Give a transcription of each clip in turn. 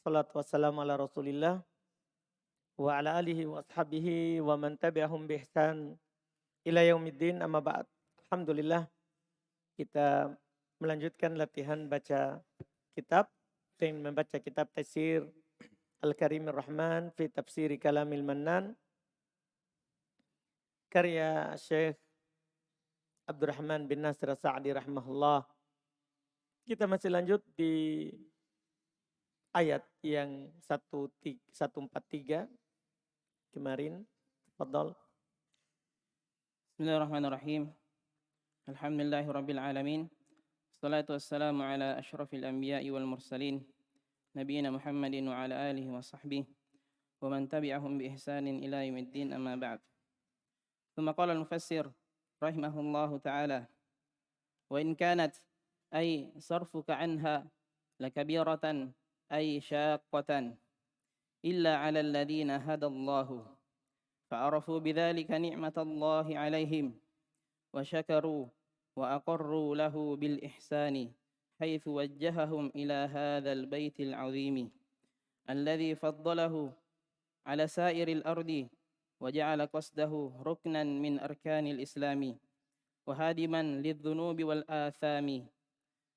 wassalatu wassalamu ala Rasulillah wa ala alihi wa ashabihi wa man tabi'ahum bi ihsan ila yaumiddin, amma ba'd. Alhamdulillah kita melanjutkan latihan baca kitab dengan membaca kitab Tafsir Al-Karimir Rahman fi Tafsiri Kalamil Mannan karya Syekh Abdurrahman bin Nasir As-Sa'di rahimahullah. Kita masih lanjut di ayat yang 143 kemarin. Fadhal. Bismillahirrahmanirrahim. Alhamdulillahirabbil alamin. Wassalatu wassalamu ala asyrafil anbiya'i wal mursalin nabiyina Muhammadin wa ala alihi wa sahbihi wa man tabi'ahum bi ihsanin ila yaumiddin, amma ba'd. Thumma qala al-mufassir rahimahullahu ta'ala wa in kanat ay sarfuka anha lakabiratan ay syaqqatan illa 'ala alladhina hadallahu fa'arafu bidzalika ni'matallahi 'alaihim wa syakaru wa aqarru lahu bil ihsani haitsu wajjahahum ila hadzal baitil 'azimi alladhi faddalahu 'ala sa'iril ardi wa ja'ala qasdahu ruknan min arkanil islami wa hadiman lidh-dhunubi wal athami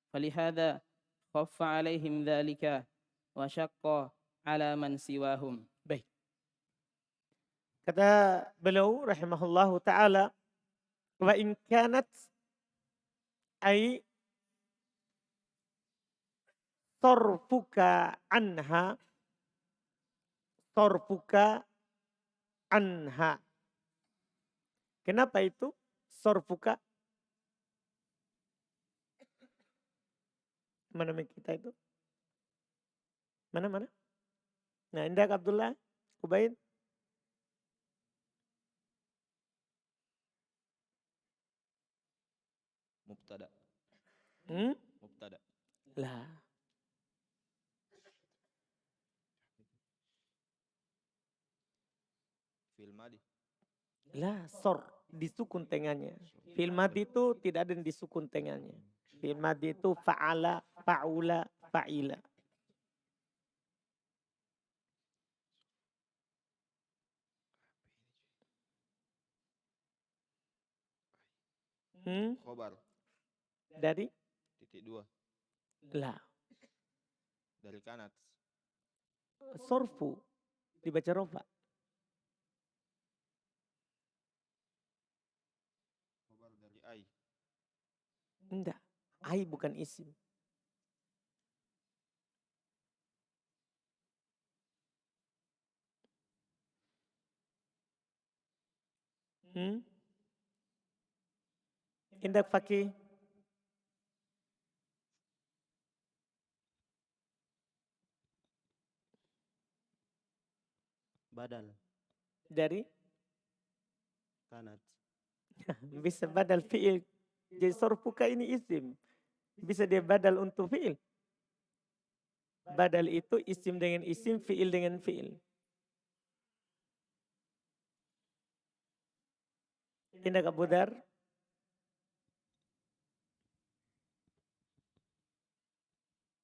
falihadza khaffa 'alaihim dzalika wa syaqqa 'ala man siwahum. Baik. Kata beliau rahimahullahu ta'ala, wa in kanat ay sorfuka anha, sorfuka anha. Kenapa itu sorfuka? Mana kita itu? Mana? Nah, Indah Abdullah, Ubaid. Mubtada. Mubtada. Lah. Fil madi. Lah, sor disukun tengahnya. Fil madi itu tidak ada yang disukun tengahnya. Fil madi itu fa'ala, fa'ula, fa'ila. Khobar. Dari? Titik 2. Lah. Dari kanat. Sorfu dibaca rofa. Khobar dari ai. Enggak. Ai bukan isim. Indak Fakih. Badal. Dari? Kanat. Bisa badal fi'il. Jadi sorfuka ini isim. Bisa dia badal untuk fi'il. Badal itu isim dengan isim, fi'il dengan fi'il. Indak Abu Dar.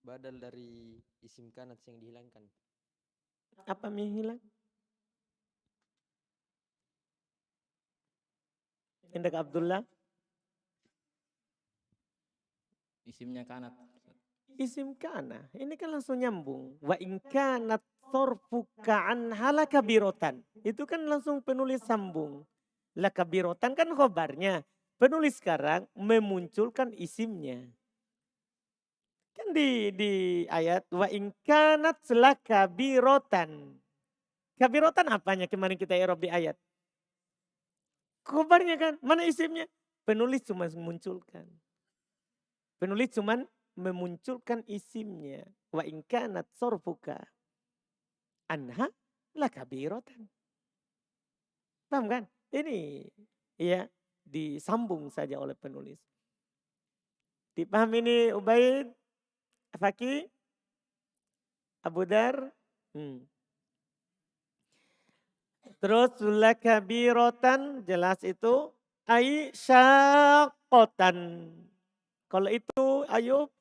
Badal dari isim kanat yang dihilangkan. Apa yang hilang? Indak Abdullah. Isimnya kanat. Isim kana. Ini kan langsung nyambung. Wa in kanat sorfuka anha lakabirotan. Itu kan langsung penulis sambung. Lakabirotan kan khobarnya. Penulis sekarang memunculkan isimnya. Kan di ayat wa in kanat lakabirotan. Kabirotan apanya kemarin kita i'rab di ayat? Khobarnya kan, mana isimnya? Penulis cuma memunculkan. Penulis cuma memunculkan isimnya. Wa in kanat sorfuka anha lakabirotan. Paham kan? Ini ya disambung saja oleh penulis. Dipahami ini Ubaid, Fakih, Abu Dar. Terus lakabirotan jelas itu ai syaqqatan. Kalau itu Ayub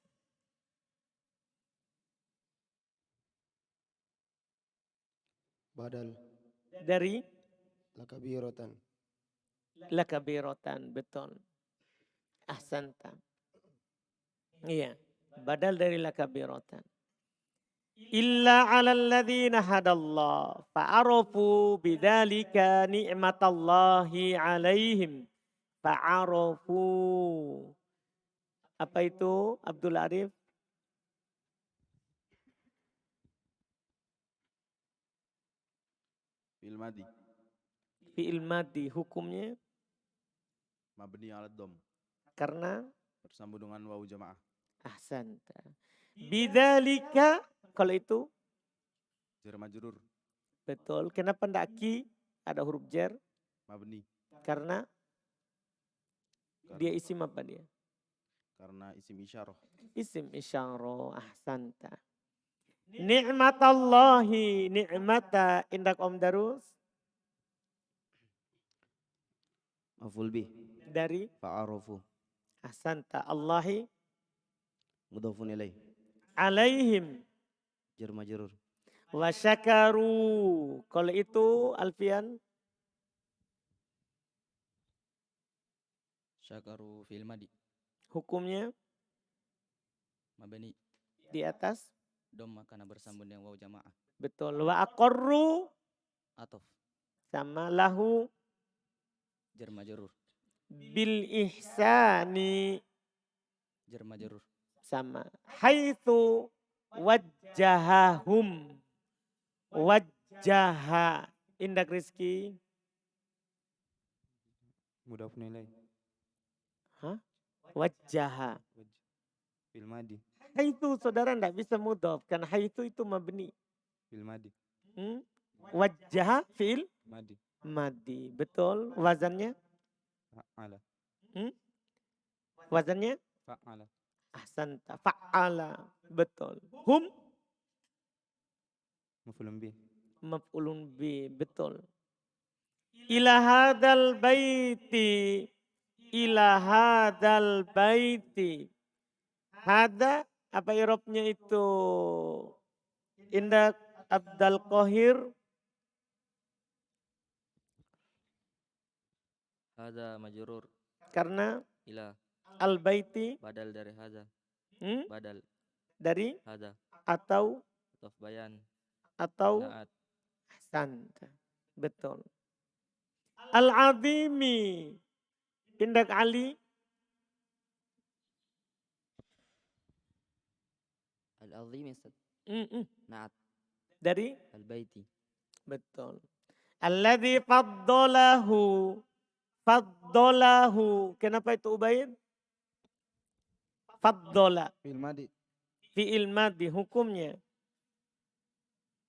Badal dari lakabiratan. lakabirotan, betul. Ahsanta. Iya, badal dari lakabirotan. Illa 'alal ladzina hadallah fa'arafu bidzalika ni'matallahi 'alaihim fa'arafu. Apa itu Abdul Arif? Fi'il madi Fi'il madi hukumnya mabni 'ala dom karena bersambung dengan wawu jamaah. ahsanta. Bidzalika kalau itu Jar majrur betul. Kenapa ndak ki ada huruf jar? mabni Karena dia isim apa dia? karena isim isyarah. Isim isyarah. Ahsanta. Ni'matallahi ni'mata indak Om Darus Maf'ul bih dari fa'arafu ahsanta Allahi mudhafun ilaih. alaihim Jar majrur wa syakaru. Kalau itu Alfian Syakaru fi'il madi. hukumnya Mabani. di atas Dom karena bersambung dengan wawu jamaah. betul. Wa aqarru Atof. sama lahu Jar majrur. bil ihsani Jar majrur. sama haitsu wajjahahum wajjaha indak Rizki mudhafun ilaih. wajjaha Fi'il madi haitsu saudara ndak bisa mudhaf kan haitsu itu mabni. fi'il madi Wajjaha fi'il madi madi betul. Wazannya fa'ala wazannya fa'ala ahsanta fa'ala betul. Hum maf'ulun bih maf'ulun bi betul. Ila hadzal baiti ila hadzal baiti. Hada apa irobnya itu? Indak Abdul Qahir Hadza majrur. karena Ila. al baiti Badal dari hadza. hmm, Badal. dari Hadza. atau Atof bayan. atau Naat. ahsanta betul. Al azimi indak Ali Al-azim Ustaz. mm-mm, Naat. dari Al-baiti. betul. Alladzi faddalahu. Kenapa itu Ubaid? Faddala. fi'il madi Fi'il madi hukumnya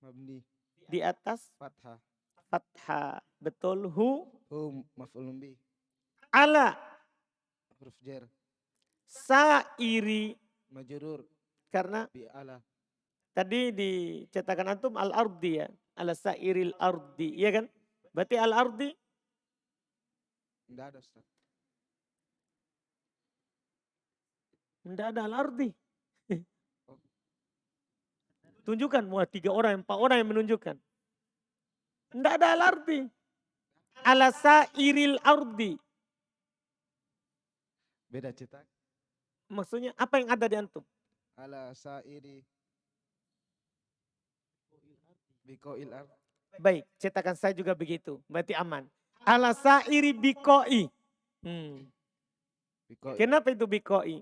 mabni di atas fathah fathah. Betul. Hu maf'ulun bih ala huruf jar sairi. majrur Karena bi ala tadi dicetakan antum al-ardi ya. Ala sairil ardi. Iya kan? Berarti al-ardi enggak ada Ustaz. tidak ada al-ardi. Tunjukkan. Wah 3 orang, 4 orang yang menunjukkan. Tidak ada al-ardi. Ala sairil ardi. Beda cetak Maksudnya apa yang ada di antum? ala sa'iri biqa'il ard Baik, cetakan saya juga begitu. Berarti aman. Ala sairi bikoi. biqa'il Kenapa itu bikoi?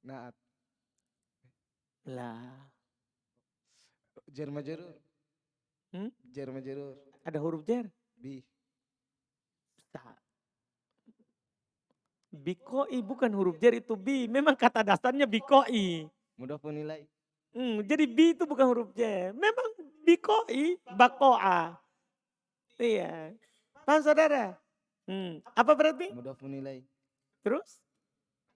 naat Lah, jar majrur jar majrur ada huruf jar. bi Bikoi bukan huruf jar itu bi. Memang kata dasarnya bikoi. mudhafun ilaih. Jadi bi itu bukan huruf jar. Memang bikoi, bakoa. Iya. Paham saudara? Apa berarti? Mudhafun ilaih. Terus?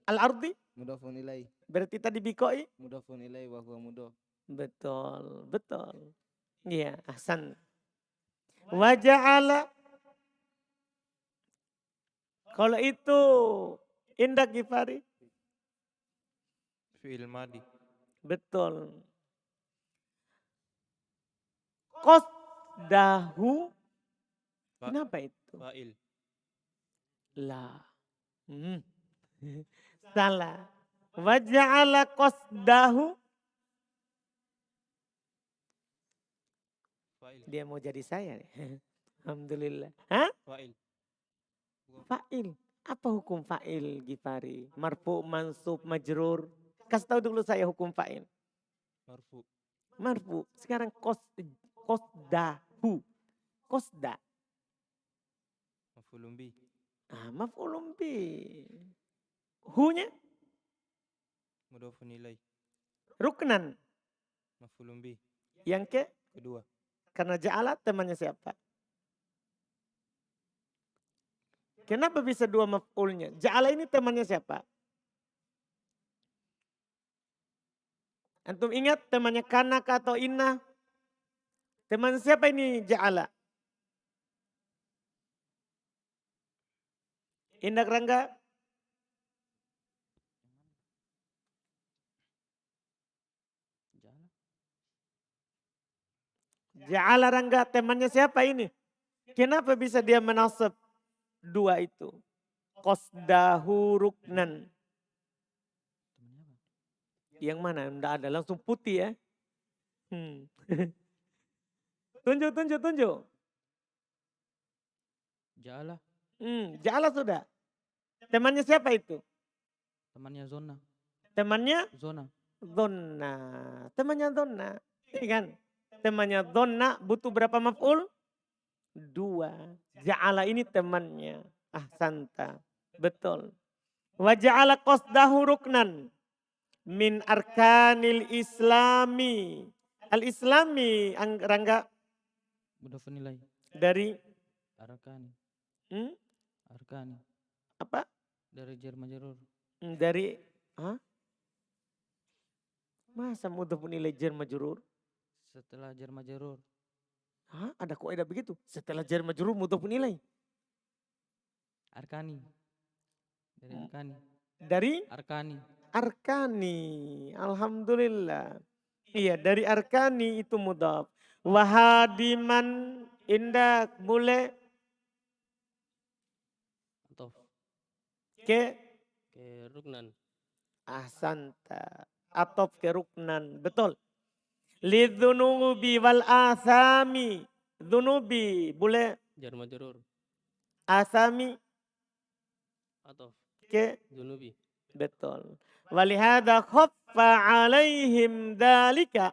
Al-ardi? Mudhafun ilaih. Berarti tadi bikoi? Mudhafun ilaih wa huwa mudhaf. Betul, betul. Iya, ahsan. Wa ja'ala. Kalau itu indak Gifari? Fi'il madi. Betul. qasdahu. Fa- Kenapa itu? Fa'il. La. Hmm. Salah. Wa ja'ala qasdahu. Fa'il. Dia mau jadi saya nih. Alhamdulillah. Hah? Fa'il. Fa'il. Apa hukum fa'il, Gifari? Marfu, mansub, majrur. Kasih tahu dulu saya hukum fa'il. Marfu. Marfu. Sekarang qasdahu. Qasda. Maf'ulun bi. Maf'ulun bi. Hu-nya Mudhafun ilai. ruknan. Maf'ulun bi. Yang Kedua. karena ja'ala temannya siapa? Kenapa bisa dua maf'ulnya? Ja'ala ini temannya siapa? Antum ingat temannya kana atau inna? Teman siapa ini ja'ala? Indak Rangga? Ja'ala. Ja'ala Rangga temannya siapa ini? Kenapa bisa dia menasab dua itu? Qasdahu ruknan. Temannya apa? Yang mana? Enggak ada, langsung putih ya. Tunjuk. Ja'ala. Ja'ala sudah. Temannya siapa itu? Temannya zona. Temannya Zona. Donna. Temannya Donna. Ini kan. Temannya Donna butuh berapa maf'ul? Dua. Ja'ala ini temannya. Ahsanta. Betul. Wa ja'ala qasdahu ruknan. Min arkanil islami. Al-islami. Rangga. Mudhafun ilai. Dari. Arkani. Hmm? Arkani. Apa? Dari jar majrur. Dari. Hah? Masa mudhafun ilai jar majrur? Setelah jar majrur. Hah? Ada kaidah begitu? Setelah jar majrur mudhafun ilai. Arkani. Dari arkani. Dari Arkani. arkani. Alhamdulillah. Iya, dari arkani itu mudhaf. Wahadiman indak boleh Atof. ke Ruknan. ahsanta. Atop ke ruknan. Betul. Lidzunubi wal asami. Dzunubi boleh Jar majrur. asami Atof. ke Dunubi. betul. Walihada khaffa alaihim dalika.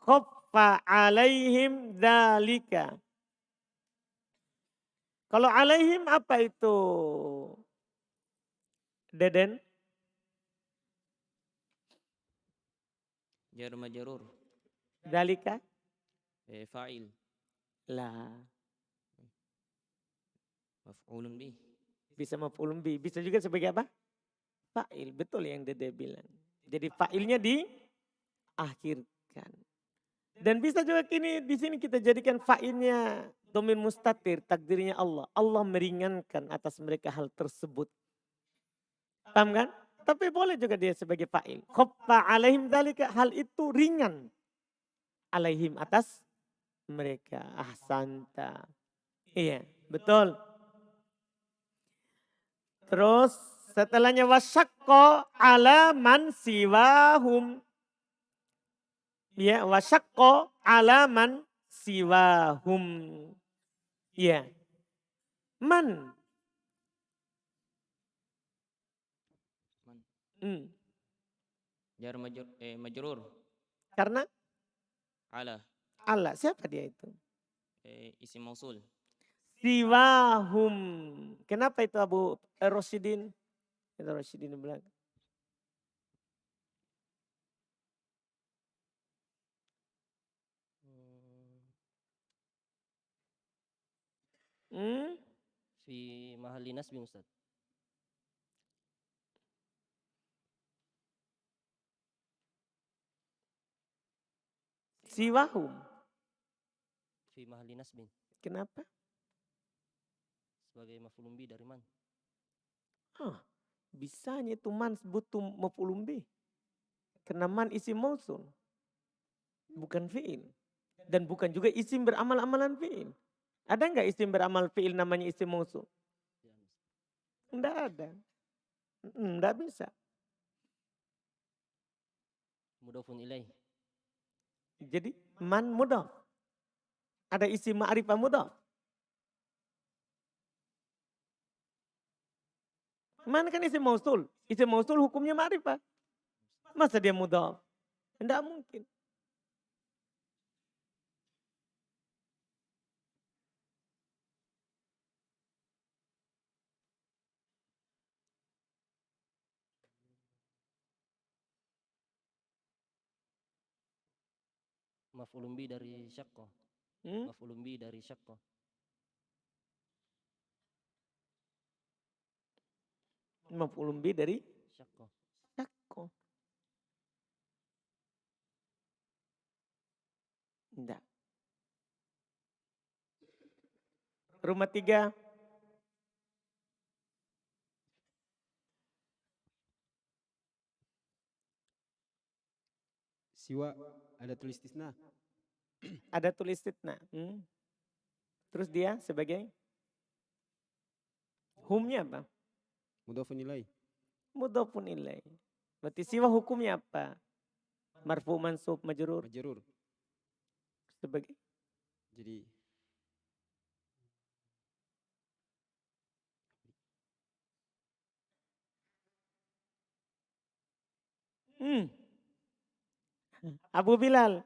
Khaffa alaihim dalika. Kalau alaihim apa itu? Deden? Jar majrur. Dalika? Fa'il. Lah. Maf'ulun bi. Bisa maf'ulun bi. Bisa juga sebagai apa? Fa'il. Betul yang Dede bilang. Jadi fa'ilnya diakhirkan. Dan bisa juga di sini kita jadikan fa'ilnya domin mustatir, takdirnya Allah. Allah meringankan atas mereka hal tersebut. Paham kan? Tapi boleh juga dia sebagai fa'il. Khaffa alaihim dalika, hal itu ringan. Alaihim atas mereka. Ahsanta. Iya, betul. Terus setelahnya wasyaqqa ala man siwahum. Ya, wasyaqqa ala man siwahum. Ya. Man. Jar majrur. Karena Ala. Allah. Siapa dia itu? Isim mausul. Siwahum. Kenapa itu Abu Rosidin? Itu Rosidin bilang. Fi mahalli nasbi Ustaz. Siwahum. Fi mahalli nasbin. Kenapa? Sebagai maf'ulun bi dari man. Bisanya itu man butuh maf'ulun bih. Karena man isim mausul. Bukan fi'il. Dan bukan juga isim beramal-amalan fi'il. Ada nggak isim beramal fi'il namanya isim mausul? Enggak ada. Enggak bisa. Mudhafun ilaih. Jadi man mudhaf. Ada isim ma'rifah mudhaf. Man kan isim mausul. Isim mausul hukumnya ma'rifah. Masa dia mudhaf? Enggak mungkin. Maf'ulun bi dari syaqqa. Hmm? Maf'ulun bi dari syaqqa. Maf'ulun bi dari Syaqqa. syakko. Enggak. Rumah 3. Siwa ada tulis istisna. Ada tulis istitsna. Terus dia sebagai humnya apa? Mudhafun ilaih. Mudhafun ilaih. Berarti siwa hukumnya apa? Marfu mansub majrur Majrur. sebagai Jadi Abu Bilal.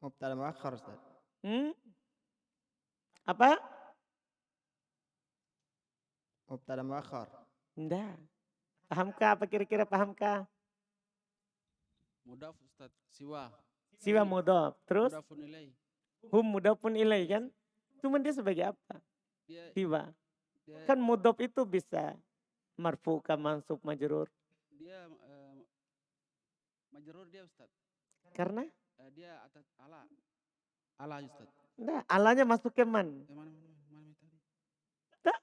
Mubtada muakhar Ustaz. Apa? Mubtada muakhar. Enggak. Pahamkah? Apa kira-kira pahamkah? Mudaf Ustaz, siwa. Siwa mudhaf. Terus Mudafun ilaih. hum mudhafun ilaih kan? Cuman dia sebagai apa? Dia, Siwa. dia, Kan mudhaf itu bisa marfu ka mansub majrur. dia majrur dia Ustaz. Karena Dia atas ala. Ala Ustaz. enggak, alanya masuk ke man. Mana tadi? Tak.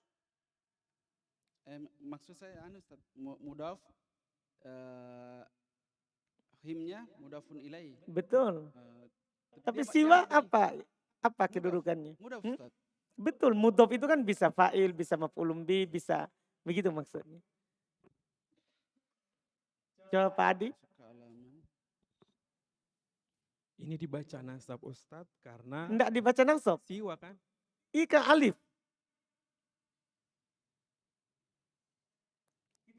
Maksud saya Ustaz, mudaf himnya mudafun ilaih. Betul. Tapi dia siwa tadi. apa? Apa kedudukannya? Mudaf Ustaz. Betul, mudhaf itu kan bisa fa'il, bisa maf'ulun bi, bisa begitu maksudnya. Coba Pak Adi. Ini dibaca nasab Ustadz karena Enggak dibaca nasab. siwa kan? Ika alif.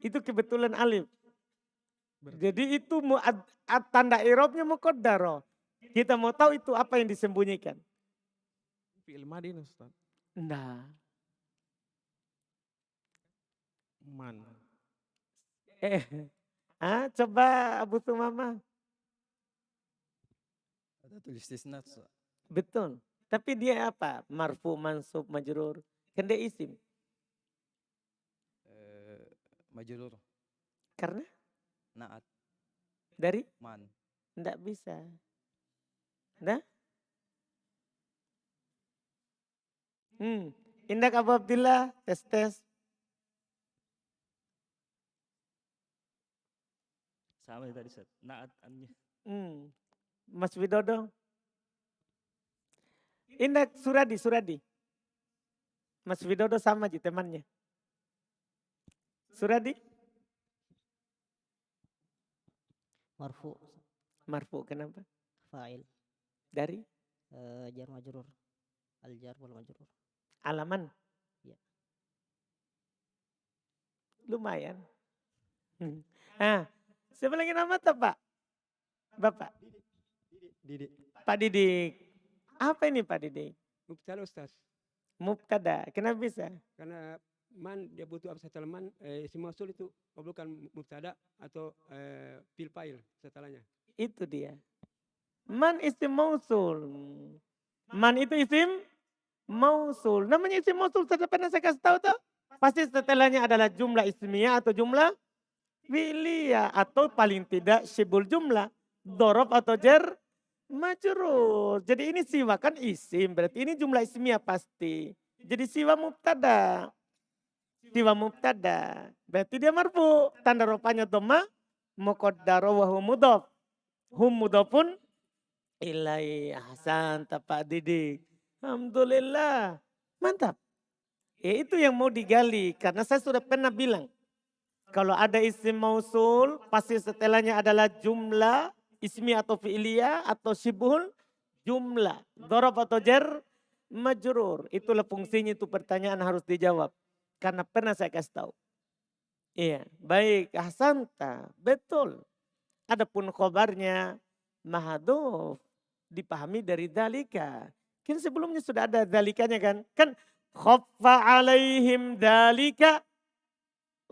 Itu kebetulan alif. Jadi itu tanda i'rabnya muqaddaro. Kita mau tahu itu apa yang disembunyikan. Fi'il madin Ustadz. Nah, Man. coba Abu Tumama. Ada tulis istisna. Betul. Tapi dia apa? Marfu, mansub, majrur. Kan dia isim. Majrur. Karena Naat. dari Man. enggak bisa. Nah? Indak Abu Abdillah, tes. Sama tadi Ustaz. Naat annya. Mas Widodo. Indak Suradi. Mas Widodo sama aja temannya. Suradi? Marfu, Marfu, kenapa? fa'il, Dari jar majrur, al jar wal majrur. alaman. Ya. Lumayan. Siapa lagi nama tuh Pak? Bapak? Didik. Pak Didik. Apa ini Pak Didik? Mubtada Ustaz. Mubtada. Kenapa bisa? Karena man dia butuh absatul man, isim mausul itu bukan mubtada atau fil fa'il setelahnya. Itu dia. Man isim mausul. Man itu isim mausul. Namanya isim mausul, sudah pernah saya kasih tahu tuh. Pasti setelahnya adalah jumlah ismiyah atau jumlah fi'liyah. Atau paling tidak syibul jumlah. Dorob atau jar majrur. Jadi ini siwa kan isim. Berarti ini jumlah ismiyah pasti. Jadi siwa mubtada. Siwa mubtada. Berarti dia marfu. Tanda rupanya dhamma muqaddaro wa huwa mudhaf. Hum mudhafun ilai. Ahsan Pak Didik. Alhamdulillah. Mantap. Ya itu yang mau digali. Karena saya sudah pernah bilang. Kalau ada isim mausul, pasti setelahnya adalah jumlah, ismi atau fi'liyah atau syibhul jumlah. Dhorob atau jar, majrur. Itulah fungsinya, itu pertanyaan harus dijawab. Karena pernah saya kasih tahu. Iya, baik, ahsanta, betul. Adapun khobarnya mahaduf, dipahami dari dalika. Kan sebelumnya sudah ada dalikanya kan. Kan khaffa alaihim dalika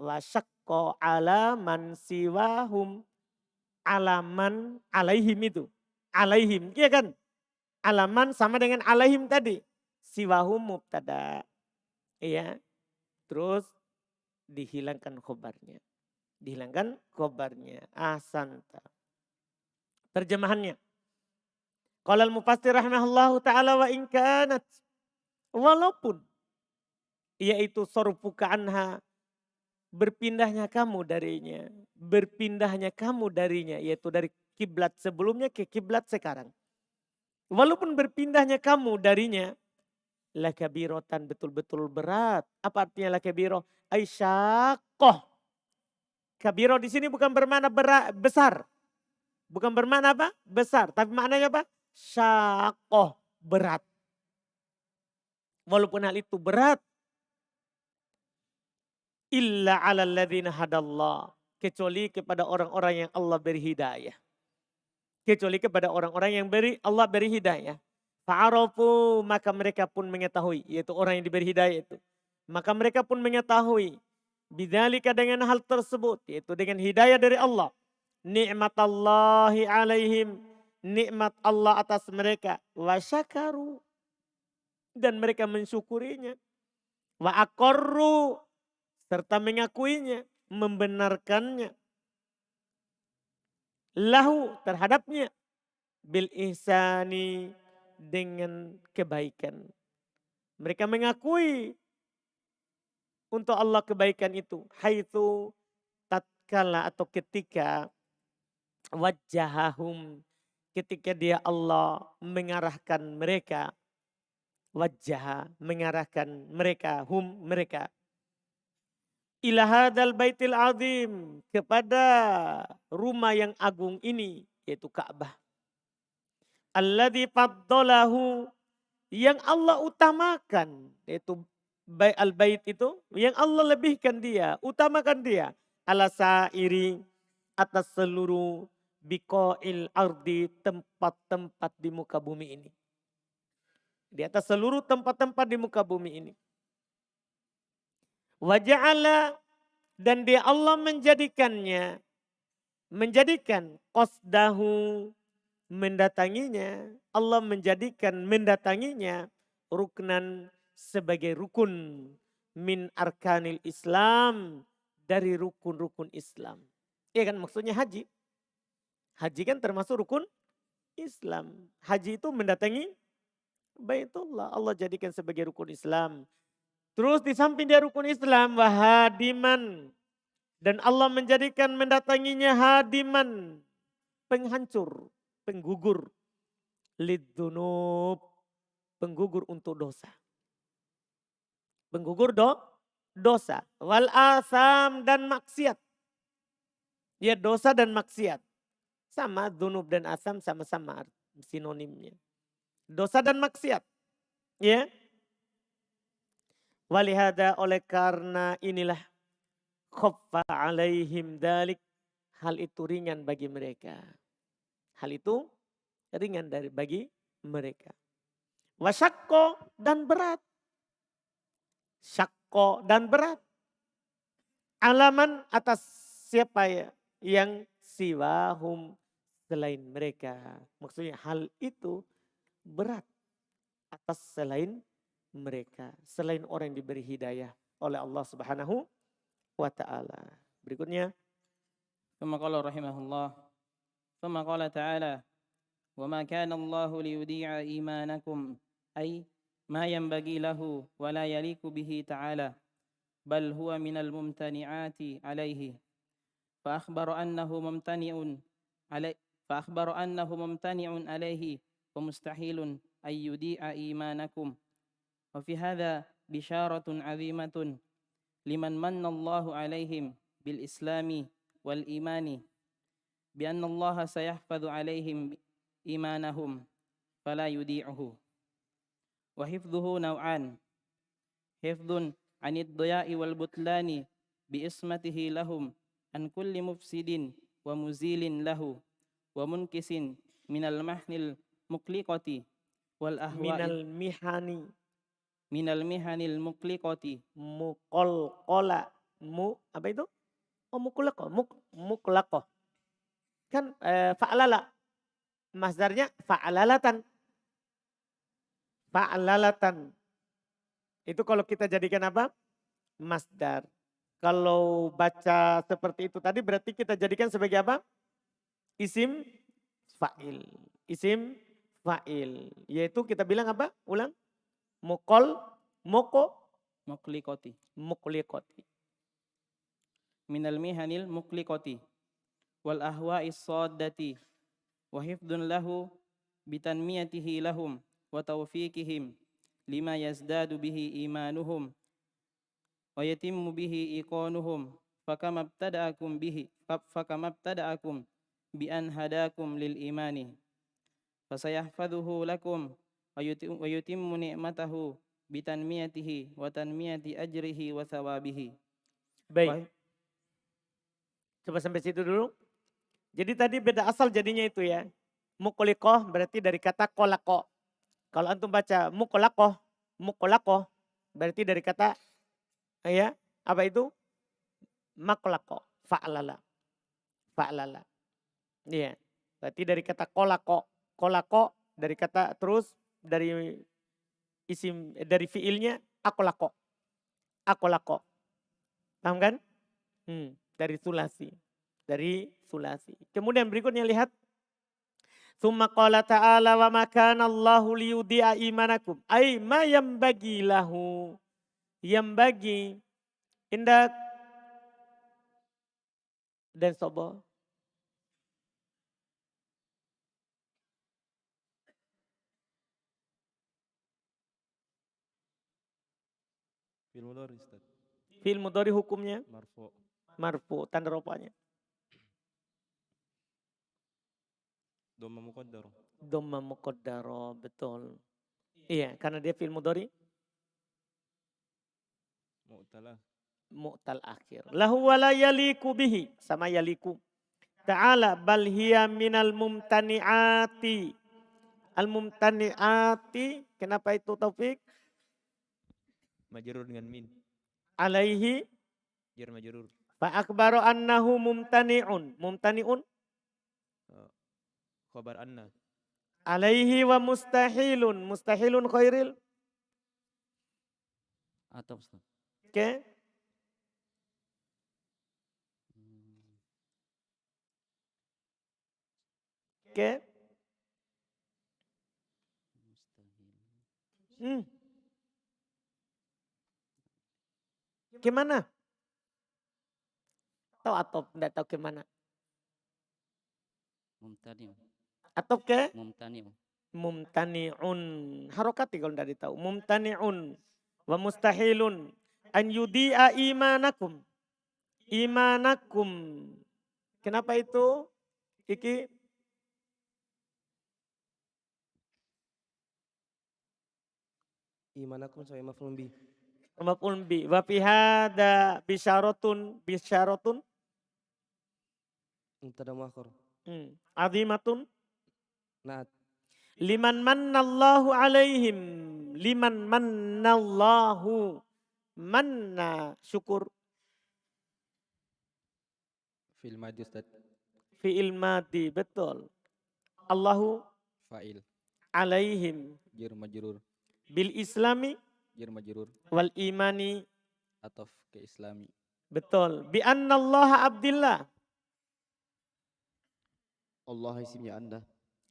wa syakko ala man siwahum. Alaman alaihim itu. Alaihim, iya kan? Alaman sama dengan alaihim tadi. Siwahum mubtada. Iya. Terus dihilangkan khobarnya. Dihilangkan khobarnya. Ahsanta. Terjemahannya. Qala al-mufassir rahimahullahu ta'ala wa in kanat. Walaupun. Yaitu sorfuka anha. Berpindahnya kamu darinya. Berpindahnya kamu darinya. Yaitu dari kiblat sebelumnya ke kiblat sekarang. Walaupun berpindahnya kamu darinya. Lakabirotan, betul-betul berat. Apa artinya lakabiro? Aisyakoh. Kabiro di sini bukan bermakna besar. Bukan bermakna apa? Besar. Tapi maknanya apa? Syakoh. Berat. Walaupun hal itu berat. Illa ala alladhina hadallah. Kecuali kepada orang-orang yang Allah beri hidayah. Kecuali kepada orang-orang yang Allah beri hidayah. Fa'arafu, maka mereka pun mengetahui. Yaitu orang yang diberi hidayah itu. Maka mereka pun mengetahui. Bidzalika dengan hal tersebut. Yaitu dengan hidayah dari Allah. Ni'matallahi alaihim. Nikmat Allah atas mereka. Wa syakaru. Dan mereka mensyukurinya. Wa aqarru. Serta mengakuinya, membenarkannya. Lahu terhadapnya. Bil ihsani dengan kebaikan. Mereka mengakui untuk Allah kebaikan itu. Haitsu tatkala atau ketika wajahahum. Ketika dia Allah mengarahkan mereka. Wajah mengarahkan mereka. Hum mereka. Ila hadal baitil azim, kepada rumah yang agung ini, yaitu Ka'bah. Alladzi faddalahu, yang Allah utamakan, yaitu al-bait itu, yang Allah lebihkan dia, utamakan dia. Ala sa'iri, atas seluruh biqa'il ardi, tempat-tempat di muka bumi ini. Di atas seluruh tempat-tempat di muka bumi ini. Waja'ala, dan dia Allah menjadikan qasdahu, mendatanginya. Allah menjadikan mendatanginya ruknan, sebagai rukun min arkanil Islam, dari rukun-rukun Islam. Iya kan maksudnya haji. Haji kan termasuk rukun Islam. Haji itu mendatangi Baitullah. Allah jadikan sebagai rukun Islam. Terus di samping dia rukun Islam, wahadiman. Dan Allah menjadikan mendatanginya hadiman. Penghancur, penggugur. Lidzunub, penggugur untuk dosa. Penggugur dosa. Wal asam, dan maksiat. Ya dosa dan maksiat. Sama dzunub dan asam sama-sama sinonimnya. Dosa dan maksiat. Ya. Walihada, oleh karena inilah khaffa alaihim dalik, hal itu ringan bagi mereka. Hal itu ringan bagi mereka. Wasyakko, dan berat. Syakko, dan berat. Alaman, atas siapa ya yang siwahum, selain mereka. Maksudnya hal itu berat atas selain mereka, selain orang yang diberi hidayah oleh Allah Subhanahu wa ta'ala. Berikutnya. ثم قال رحمه الله ثم قال تعالى وما كان الله ليضيع إيمانكم أي ما ينبغي له ولا يليق به تعالى بل هو من الممتنعات عليه فأخبر أنه ممتنع عليه ومستحيل أن يضيع إيمانكم وفي هذا بشارة عظيمة لمن من الله عليهم بالإسلام والإيمان بأن الله سيحفظ عليهم إيمانهم فلا يضيعه وحفظه نوعان حفظ عن الضياء والبطلان بإصمته لهم عن كل مفسد ومزيل له ومنكس من المحن المقلقة والأهواء من المحن المقلقة muqalqala apa itu? Muqlaqah. Kan fa'lala. Masdarnya fa'lalatan. Fa'lalatan. Itu kalau kita jadikan apa? Masdar. Kalau baca seperti itu tadi berarti kita jadikan sebagai apa? Isim fa'il. Isim fa'il. Yaitu kita bilang apa? Ulang. مقلقة Muqliqati. من المحن المقلقة والأهواء الصادة وحفظ له بتنميته لهم وتوفيقهم لما يزداد به إيمانهم ويتم به إيقانهم فكما ابتدأكم بأن هداكم للإيمان فسيحفظه لكم ويتم نعمته بتنميته وتنمية أجره وثوابه. Baik. Coba sampai situ dulu. Jadi tadi beda asal jadinya itu ya. Muqliqah berarti dari kata kolako. Kalau antum baca muqlaqah berarti dari kata ya apa itu? Maqlaqah, fa'lala. Fa'lala. Iya. Berarti dari kata kolako. Kolako dari kata terus dari isim dari fiilnya akolako. Akolako. Paham kan? Dari sulasi. Dari sulasi. Kemudian berikutnya lihat. Tsumma qala ta'ala wa ma kana Allahu liyudhi'a imanakum. Ai ma yambagi lahu. Yambagi. Indak. Dan sobo. Fi'il mudhari Ustaz. Fi'il mudhari hukumnya Marfu. marfu, tanda rofanya. Dhamma muqaddar. Dhamma muqaddara, betul. Iya, karena dia fi'il mudhari Mu'talah. mu'tal akhir. Lahu wa la yaliku bihi, sama yaliku. Ta'ala bal hiya minal mumtani'ati. Al mumtani'ati, kenapa itu Taufik? Majrur dengan min. Alaihi Jar majrur. fa akbaru annahu mumtani'un. Mumtani'un Khabar anna. alaihi wa mustahilun. Mustahilun khairil. Atau Ustaz. Oke. Oke. Gimana? Tahu atau enggak tahu gimana? Mumtani'. Atau ke? Mumtani'. Mumtani'un. Harokati kalau enggak ditahu. Mumtani'un. Wa mustahilun. An yudi'a imanakum. Imanakum. Kenapa itu? Iki? Imanakum sampai maf'ul bih. Maf'ul bi. Wa fi hadza bisyaratun. Mubtada muakhar. Azimatun. Naat. Liman mannallahu alaihim. Liman mannallahu. Manna syukur. Fil madi Ustaz. Fi'il madi, betul. Allahu Fa'il. alaihim. Jar majrur. Bil islami Jar majrur. wal imani. Ataf ke islami. Betul. Bi annallaha abdillah. Allah isimnya anda.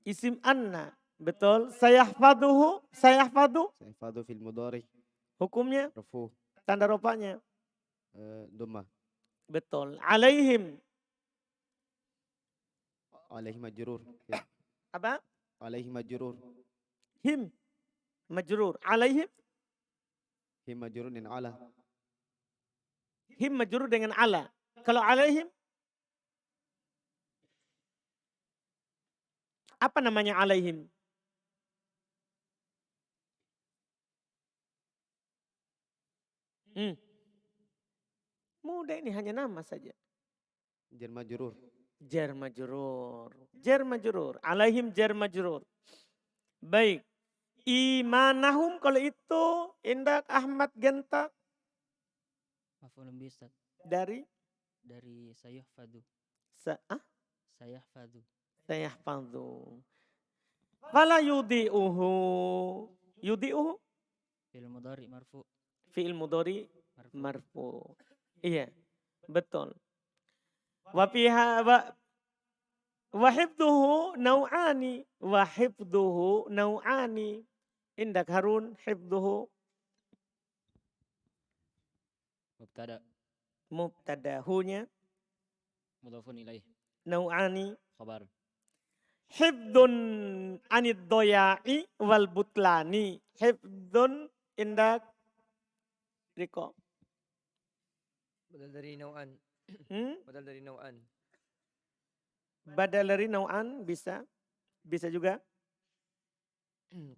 Isim anna. Betul. Sayahfaduhu. Sayahfadu. سيحفظ في المضارع Hukumnya مرفوع tanda rofanya. ضمة Betul. Alaihim. عليه مجرور Apa? عليه مجرور Him. Majrur. Alaihim. هي مجرور على Him majrur dengan ala. Kalau alaihim. Apa namanya alaihim? Mudah ini hanya nama saja. جر مجرور Jar majrur. Jar majrur. Alaihim jar majrur. Baik. Imanahum kalau itu Indak Ahmad Genta Maf'ulun bih Ustaz. dari Dari sayahfadu. sayahfadhu. Sayahfadu. Fala yudi'uhu. Yudi'uhu Fi'il mudhari marfu. fi'il mudhari Marfu. marfu. Iya, betul. Wa fiha wa hifdhuhu nau'ani. Wa hifdhuhu nau'ani. Indak Harun hifdhuhu Mubtada. mubtadahunya Mudhafun ilaih. nau'ani. Khabar. Hifdun anid doya'i wal butlani. Hifdun indak Riko. Badal dari nau'an. Badal dari nau'an. Badal dari nau'an bisa. Bisa juga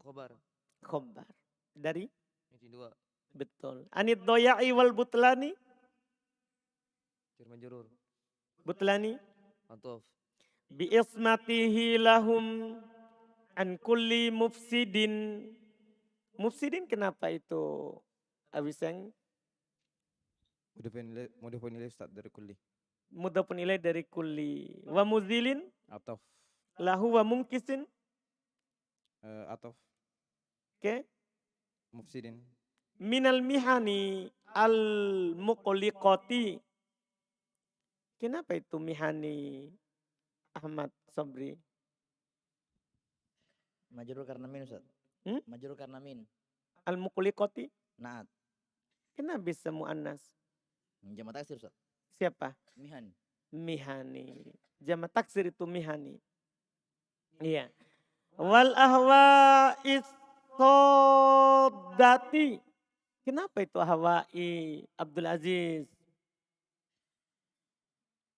Khobar. khobar. Dari Yang kedua. betul. Anid doya'i wal butlani. Jar majrur. Butlani. Atof. Bi ismatihi lahum an kulli mufsidin. Mufsidin kenapa itu? Abiseng مضاف إليه Ustaz dari kulli. mudhafun ilaih dari kulli. Wa muzilin Ataf. lahu wa mungkisin. Ataf. Oke. Mufsidin. Minal mihani al muqliqati. Kenapa itu mihani Ahmad Sabri? Majrur karena min Ustaz. Majrur karena min. Al muqliqati. Naat. Kenapa bisa muannas? Jamak taksir Ustaz. Siapa? Mihan. Mihani. Jamak taksir itu mihani. Iya. Wal ahwa isodati. Kenapa itu ahwa'i Abdul Aziz?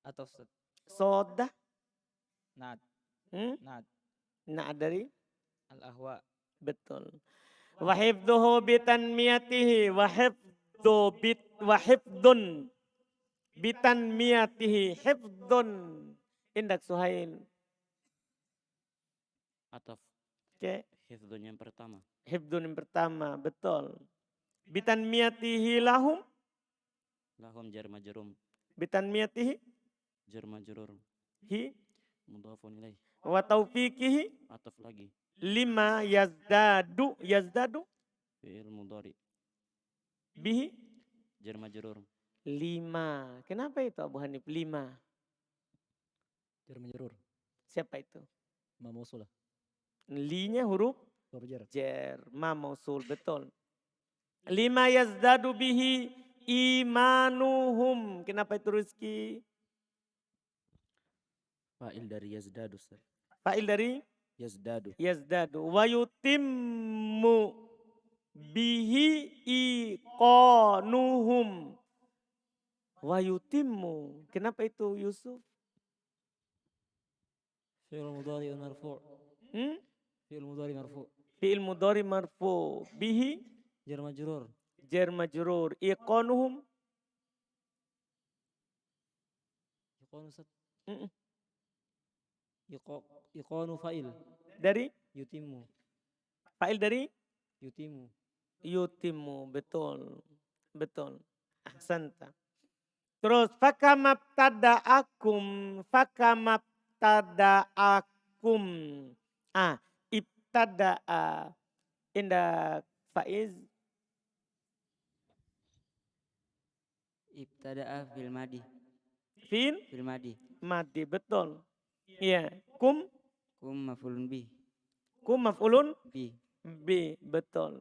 Atof. Ustaz. Sodah. Naat. Naat. Nah dari Al-ahwa. betul. Wahibduhu bitanmiyatihi wahibdun bitanmiyatihi hifdun. Indak Suhail. Ataf. Oke. Hifdun yang pertama. Hifdun yang pertama, betul. Bitanmiyatihi lahum. Lahum jar majrum. Bitanmiyatihi Jar majrur. hi. Mudhafun ilaih. Wa taufiqihi Ataf lagi. lima yazdadu. Yazdadu Fi'il mudhari. bihi. Jar majrur. 5. Kenapa itu Abu Hanif? 5. Jar majrur. Siapa itu? Ma mausulah. Linya huruf Huruf jar. jar. Ma mausul. Betul. 5 yazdadu bihi imanuhum. Kenapa itu Rizki? Fa'il dari yazdadu Ustaz. Fa'il dari Yazdadu. yazdadu. Wa yutimmu bihi iqanuhum. Wa yutimmu. Kenapa itu Yusuf? Fi'il mudhari marfu'. Fi'il mudhari marfu'. Fi'il mudhari marfu. Bihi Jar majrur. jar majrur. Iqanuhum. Iqanu Ustaz. Mm-mm. Iqanu fa'il. Dari Yutimmu. fa'il dari Yutimmu. yutimu. Betul. Betul. Ahsanta. Terus fakamabtada'akum. Fakamabtada'akum. Ibtada'a. Indak Faiz. Ibtada'a fil madi. Fil Fil madi. madi. Betul. Iya. Kum Kum maf'ulun bih. Kum maf'ulun Bi. bi. Betul.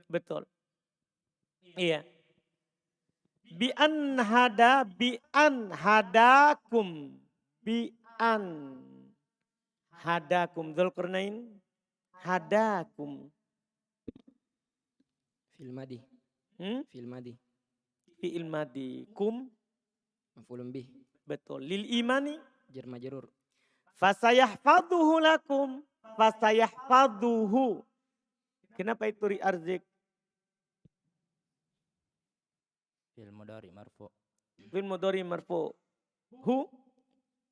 Betul. Iya. Bi an hadakum. Bi an hadakum. Dzulqarnain hadakum. Fil madi. Hmm? Fil madi. Fi'il madi. Kum. Maf'ulun bih. Betul. Lil imani. Jar majrur. Fasayahfaduhu lakum. Fasayahfaduhu. Kenapa itu riarzik? Fil mudhari marfu. Fil mudhari marfu. Hu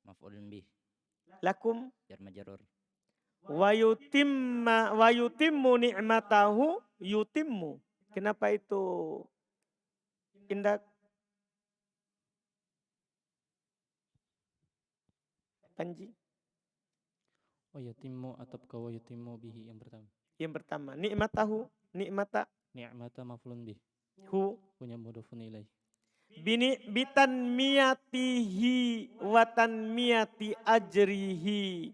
Maf'ulun bih. lakum. Jar majrur. Wa yutimmu ni'matahu. Yutimmu. Kenapa itu indak? Panji. Wa yatimmu atapka wa yatimmu bihi yang pertama. Yang pertama. Ni'matahu. Ni'mata. Ni'mata maf'ulun bih. Hu. Punya mudhafun ilaih. Bitanmiyatihi wa tanmiyati ajrihi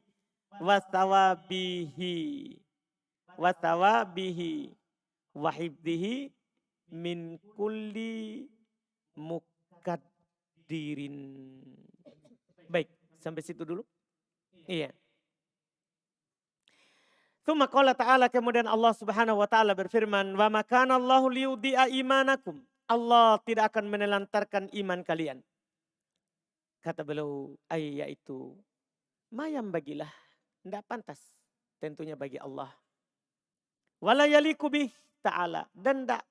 wa thawabihi wa hifdihi min kulli mukaddirin. Baik, sampai situ dulu. Iya. Tsumma qala ta'ala, kemudian Allah Subhanahu wa taala berfirman, "Wa ma kana Allahu liyudhi'a imanakum." Allah tidak akan menelantarkan iman kalian. Kata beliau, yaitu mayam bagilah, tidak pantas tentunya bagi Allah. Wala yaliku bih ta'ala, dan tidak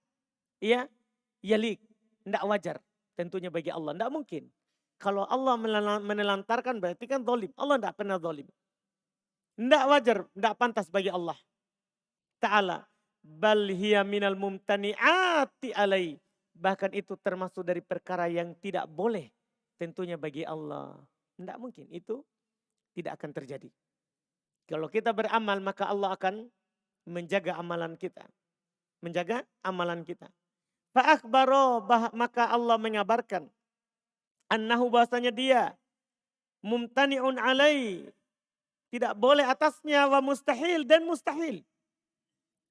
yalik, tidak wajar tentunya bagi Allah. Tidak mungkin. Kalau Allah menelantarkan berarti kan zalim. Allah tidak pernah zalim. Tidak wajar, tidak pantas bagi Allah Ta'ala. Bal hiya minal mumtani'ati alai. Bahkan itu termasuk dari perkara yang tidak boleh tentunya bagi Allah. Tidak mungkin, itu tidak akan terjadi. Kalau kita beramal maka Allah akan menjaga amalan kita. Menjaga amalan kita. Fa'akhbaro, maka Allah mengabarkan. Annahu, bahasanya dia mumtani'un alai. Tidak boleh atasnya, wa mustahil, dan mustahil.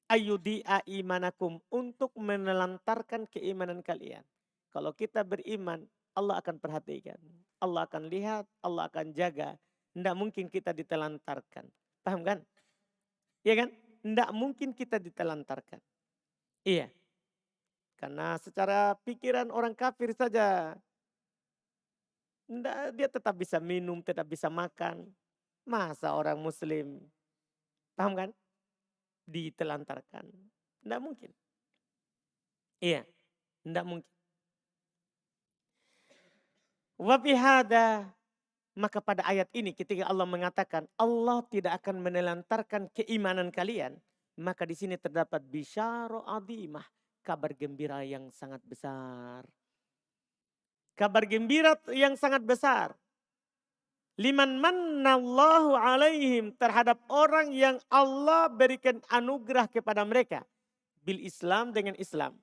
Ayyudi'a imanakum, untuk menelantarkan keimanan kalian. Kalau kita beriman, Allah akan perhatikan. Allah akan lihat, Allah akan jaga. Tidak mungkin kita ditelantarkan. Paham kan? Iya kan? Tidak mungkin kita ditelantarkan. Iya. Karena secara pikiran orang kafir saja, dia tetap bisa minum, tetap bisa makan. Masa orang muslim, paham kan? Ditelantarkan. Tidak mungkin. Iya, tidak mungkin. Wa bihada, maka pada ayat ini ketika Allah mengatakan Allah tidak akan menelantarkan keimanan kalian, maka di sini terdapat bisyara adimah, kabar gembira yang sangat besar. Kabar gembira yang sangat besar. Liman mannallahu alaihim, terhadap orang yang Allah berikan anugerah kepada mereka. Bil Islam, dengan Islam.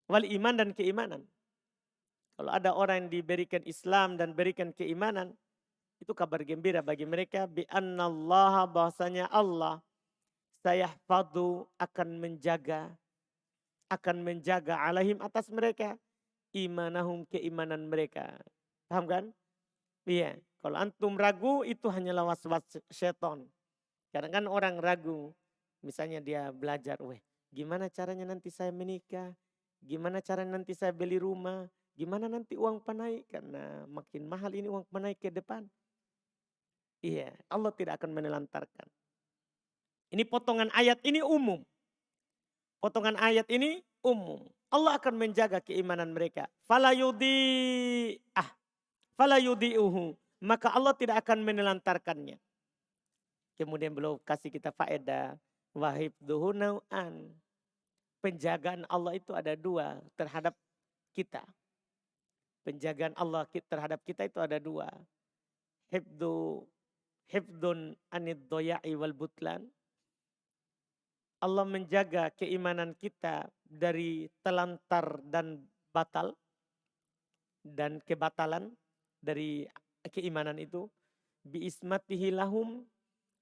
Wal iman, dan keimanan. Kalau ada orang yang diberikan Islam dan berikan keimanan, itu kabar gembira bagi mereka. Bi annallaha, bahasanya Allah sayahfadu, akan menjaga alaihim, atas mereka. Imanahum, keimanan mereka. Paham kan? Iya, kalau antum ragu itu hanyalah waswas syaitan. Karena kan orang ragu, misalnya dia belajar, gimana caranya nanti saya menikah, gimana caranya nanti saya beli rumah, gimana nanti uang panai, karena makin mahal ini uang panai ke depan. Iya, Allah tidak akan menelantarkan. Ini potongan ayat ini umum. Potongan ayat ini umum. Allah akan menjaga keimanan mereka. Fala yudi'uhu, maka Allah tidak akan menelantarkannya. Kemudian beliau kasih kita faedah, wahibduhu nau'an. Penjagaan Allah itu ada dua terhadap kita. Penjagaan Allah terhadap kita itu ada dua. Hifdun anid doya'i wal butlan. Allah menjaga keimanan kita dari telantar dan batal dan kebatalan dari keimanan itu, biismatihi lahum,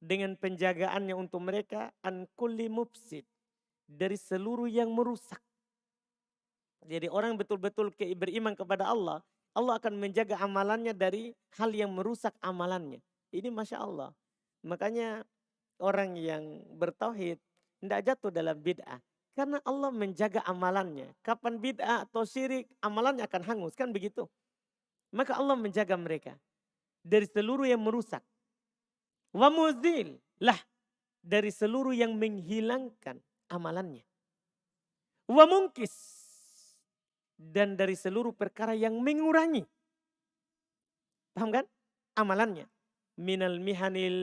dengan penjagaannya untuk mereka an kulli mufsid, dari seluruh yang merusak. Jadi orang betul-betul beriman kepada Allah, Allah akan menjaga amalannya dari hal yang merusak amalannya. Ini Masya Allah. Makanya orang yang bertauhid tidak jatuh dalam bid'ah. Karena Allah menjaga amalannya. Kapan bid'ah atau syirik, amalannya akan hangus. Kan begitu. Maka Allah menjaga mereka dari seluruh yang merusak. Wa muzil lah, dari seluruh yang menghilangkan amalannya. Wa mungkis, dan dari seluruh perkara yang mengurangi. Paham kan? Amalannya. Minal mihanil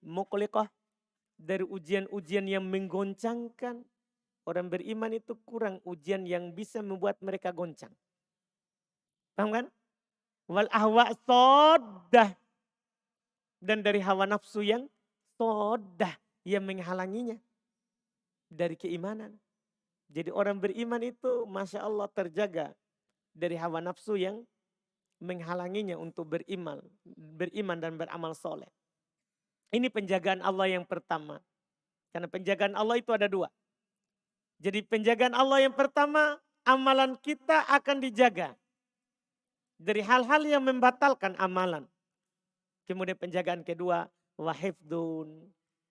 muqliqah, dari ujian-ujian yang menggoncangkan. Orang beriman itu kurang ujian yang bisa membuat mereka goncang. Paham kan? Wal ahwa soddah, dan dari hawa nafsu yang soddah, yang menghalanginya dari keimanan. Jadi orang beriman itu Masya Allah terjaga dari hawa nafsu yang menghalanginya untuk beriman dan beramal soleh. Ini penjagaan Allah yang pertama. Karena penjagaan Allah itu ada dua. Jadi penjagaan Allah yang pertama, amalan kita akan dijaga dari hal-hal yang membatalkan amalan. Kemudian penjagaan kedua, wahifdun,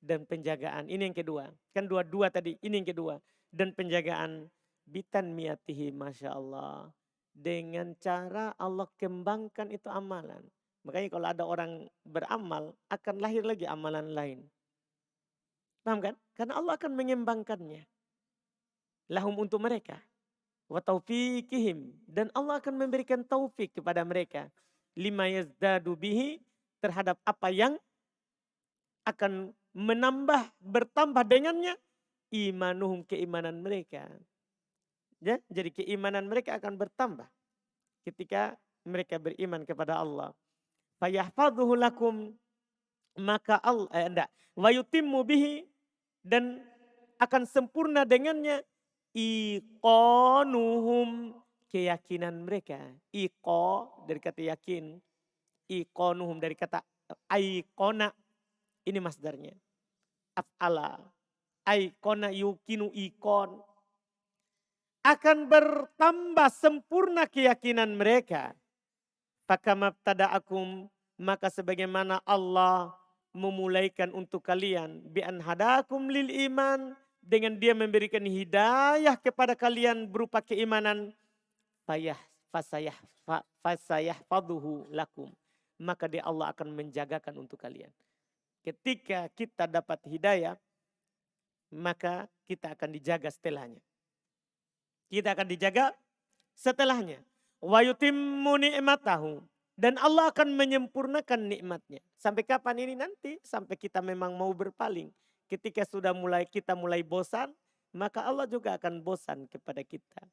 dan penjagaan. Ini yang kedua. Kan dua-dua tadi, ini yang kedua. Dan penjagaan bitan miyatihi, Masya Allah. Dengan cara Allah kembangkan itu amalan. Makanya kalau ada orang beramal, akan lahir lagi amalan lain. Paham kan? Karena Allah akan mengembangkannya. Lahum untuk mereka. Wa taufiqihim. Dan Allah akan memberikan taufik kepada mereka. Lima yazdadu bihi, terhadap apa yang akan bertambah dengannya. Imanuhum, keimanan mereka. Ya, jadi keimanan mereka akan bertambah ketika mereka beriman kepada Allah. Fayahfadhuhu lakum, maka Allah wa yutimmu bihi, dan akan sempurna dengannya iqanuhum, keyakinan mereka. Iqa dari kata yakin, iqanuhum dari kata aiqona, ini masdarnya. Af'ala, aikona yukinu ikon, akan bertambah sempurna keyakinan mereka. Fakamabtada'akum, maka sebagaimana Allah memulaikan untuk kalian bi'an hadakum lil iman, dengan dia memberikan hidayah kepada kalian berupa keimanan, fasayahfaduhu lakum, maka dia Allah akan menjagakan untuk kalian. Ketika kita dapat hidayah, maka kita akan dijaga setelahnya. Kita akan dijaga setelahnya. Wa yutimmu ni'matahu, dan Allah akan menyempurnakan nikmatnya. Sampai kapan ini nanti? Sampai kita memang mau berpaling. Ketika kita mulai bosan, maka Allah juga akan bosan kepada kita.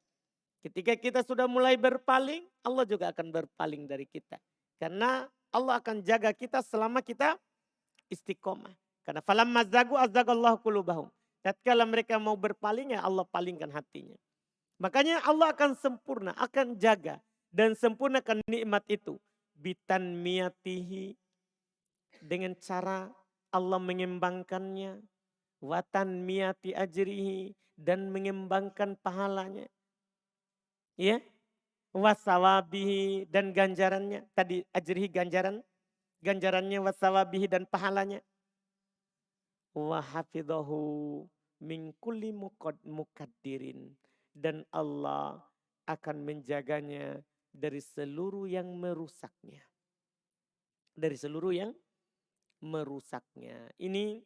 Ketika kita sudah mulai berpaling, Allah juga akan berpaling dari kita. Karena Allah akan jaga kita selama kita istiqomah. Karena falamma zagu azzagallahu qulubahum. Tatkala mereka mau berpaling, ya Allah palingkan hatinya. Makanya Allah akan sempurna, akan jaga dan sempurnakan nikmat itu. Bitanmiyatihi, dengan cara Allah mengembangkannya. Watanmiyati ajrihi, dan mengembangkan pahalanya. Ya. Wasawabihi, dan ganjarannya. Tadi ajrihi ganjarannya, wasawabihi, dan pahalanya. Wa hafidhahu min kulli mukaddirin, dan Allah akan menjaganya dari seluruh yang merusaknya. Dari seluruh yang merusaknya. Ini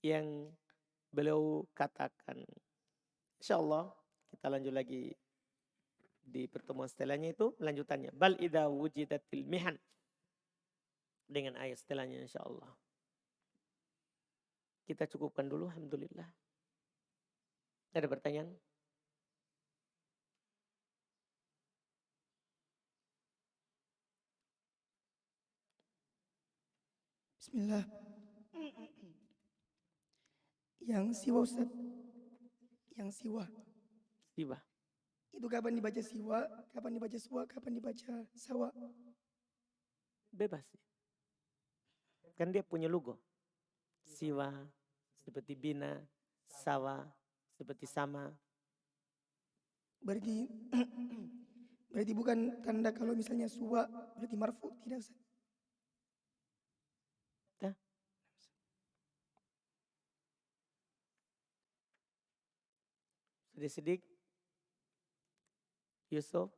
yang beliau katakan. Insyaallah kita lanjut lagi di pertemuan setelahnya, itu lanjutannya. Bal idza wujidatil mihan, dengan ayat setelahnya insyaallah. Kita cukupkan dulu, alhamdulillah. Ada pertanyaan? Bismillah. Yang siwa Ustaz. Yang siwa. Siwa. Itu kapan dibaca siwa, kapan dibaca suwa, kapan dibaca sawa? Bebas. Kan dia punya logo. siwa, seperti bina, sawa, seperti sama. Berarti berarti bukan tanda kalau misalnya suwa berarti marfu, tidak Ustaz. Dah. Sedikit Yusuf.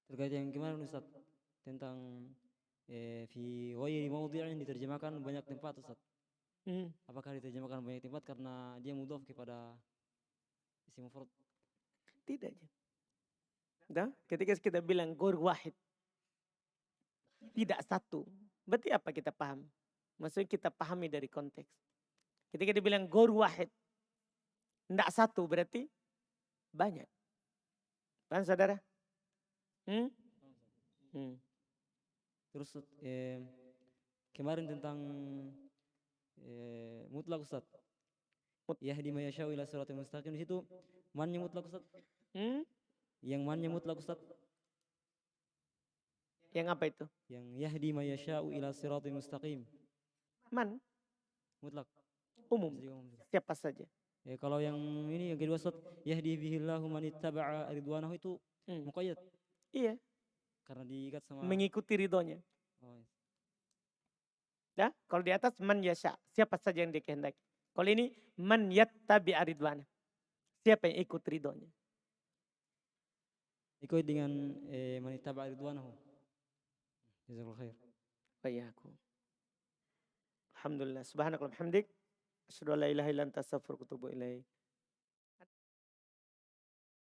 Terkait yang kemarin Ustaz tentang fi ghairi mawdhi'in diterjemahkan banyak tempat Ustaz. Apakah diterjemahkan banyak tempat karena dia mudhaf kepada isim mufrad? Tidak. Dah, ketika kita bilang ghor wahid, tidak satu, berarti apa kita paham? Maksudnya kita pahami dari konteks. Ketika dia bilang ghor wahid, tidak satu berarti banyak. Paham saudara? Terus kemarin tentang mutlak Ustaz. Yahdi may yasha'u ila siratal mustaqim, di situ mannya mutlak Ustaz. Yang mannya mutlak Ustaz. Yang apa itu? Yang yahdi may yasha'u ila siratal mustaqim. Man? Mutlak. Umum. Siapa saja. Kalau yang ini yang kedua Ustaz, yahdi bihillahu man ittaba'a ridwanahu, itu muqayyad. Iya. Karena diikat sama mengikuti ridhonya. Oh, iya. Ya, kalau di atas man yasha, siapa saja yang dikehendaki. Kalau ini man yattabi ridwana, siapa yang ikut ridhonya. Ikut dengan man ittaba ridwanahu. Jazakallahu khair. Bayakum. Alhamdulillah. Subhanakallahumma hamdik. Asyhadu an la ilaha illa anta astaghfiruka wa atubu ilaik.